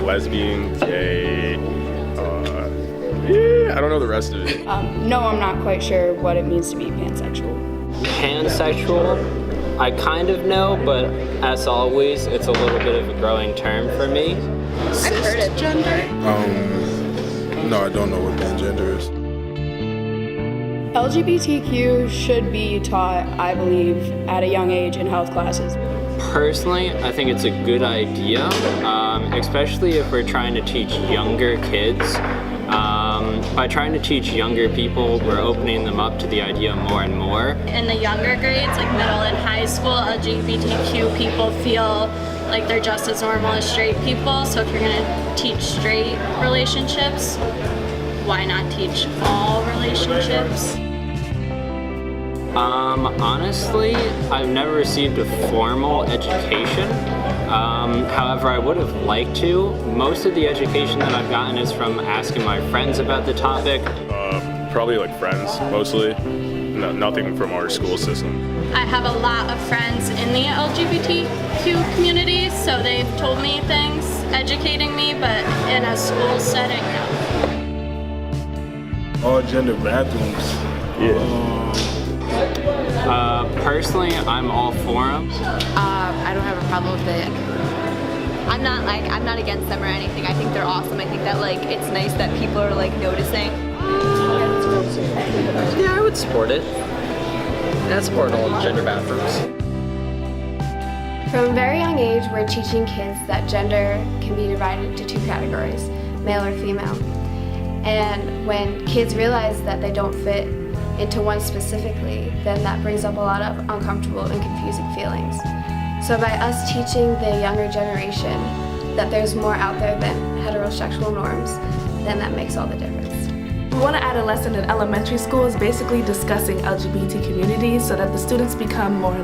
lesbian, gay, yeah, I don't know the rest of it. No, I'm not quite sure what it means to be pansexual. Pansexual, I kind of know, but as always, it's a little bit of a growing term for me. I've heard it. Gender? No, I don't know what gender is. LGBTQ should be taught, I believe, at a young age in health classes. Personally, I think it's a good idea, especially if we're trying to teach younger kids. By trying to teach younger people, we're opening them up to the idea more and more. In the younger grades, like middle and high school, LGBTQ people feel like they're just as normal as straight people. So if you're going to teach straight relationships, why not teach all relationships? Honestly, I've never received a formal education. However, I would have liked to. Most of the education that I've gotten is from asking my friends about the topic. Probably like friends, mostly. Nothing from our school system. I have a lot of friends in the LGBTQ community, so they've told me things, educating me, but in a school setting, no. All gender bathrooms. Yeah. Personally, I'm all for them. I don't have a problem with it. I'm not against them or anything. I think they're awesome. I think that it's nice that people are noticing. Yeah, I would support it. I'd support all gender bathrooms. From a very young age, we're teaching kids that gender can be divided into two categories, male or female. And when kids realize that they don't fit into one specifically, then that brings up a lot of uncomfortable and confusing feelings. So by us teaching the younger generation that there's more out there than heterosexual norms, then that makes all the difference. We want to add a lesson in elementary school is basically discussing LGBT communities so that the students become more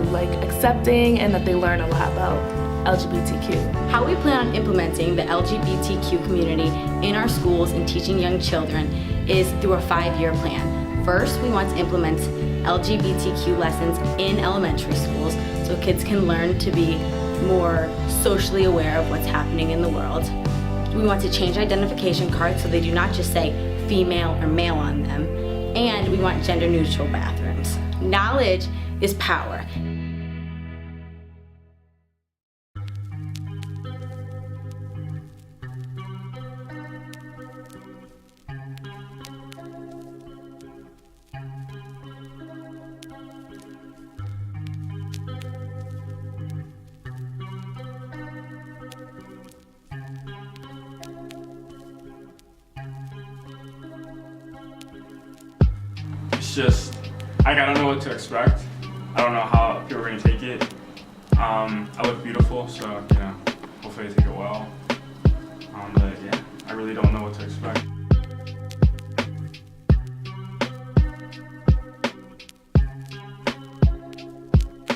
accepting and that they learn a lot about LGBTQ. How we plan on implementing the LGBTQ community in our schools and teaching young children is through a 5-year plan. First, we want to implement LGBTQ lessons in elementary schools so kids can learn to be more socially aware of what's happening in the world. We want to change identification cards so they do not just say female or male on them. And we want gender neutral bathrooms. Knowledge is power. It's just, I don't know what to expect. I don't know how people are going to take it. I look beautiful, so, hopefully they take it well. But yeah, I really don't know what to expect.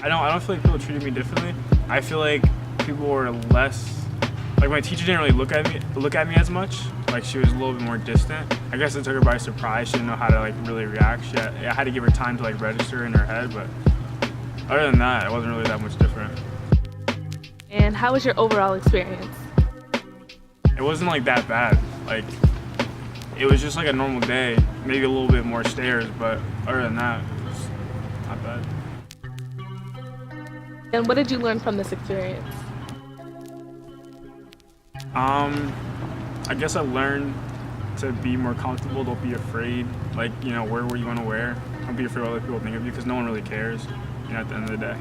I don't feel like people treated me differently. I feel like people were less, my teacher didn't really look at me as much. She was a little bit more distant. I guess it took her by surprise. She didn't know how to really react. I had to give her time to register in her head, but other than that, it wasn't really that much different. And how was your overall experience? It wasn't that bad. It was just a normal day, maybe a little bit more stares, but other than that, it was not bad. And what did you learn from this experience? I guess I learned to be more comfortable. Don't be afraid. Wear what you want to wear. Don't be afraid what other people think of you, because no one really cares. At the end of the day.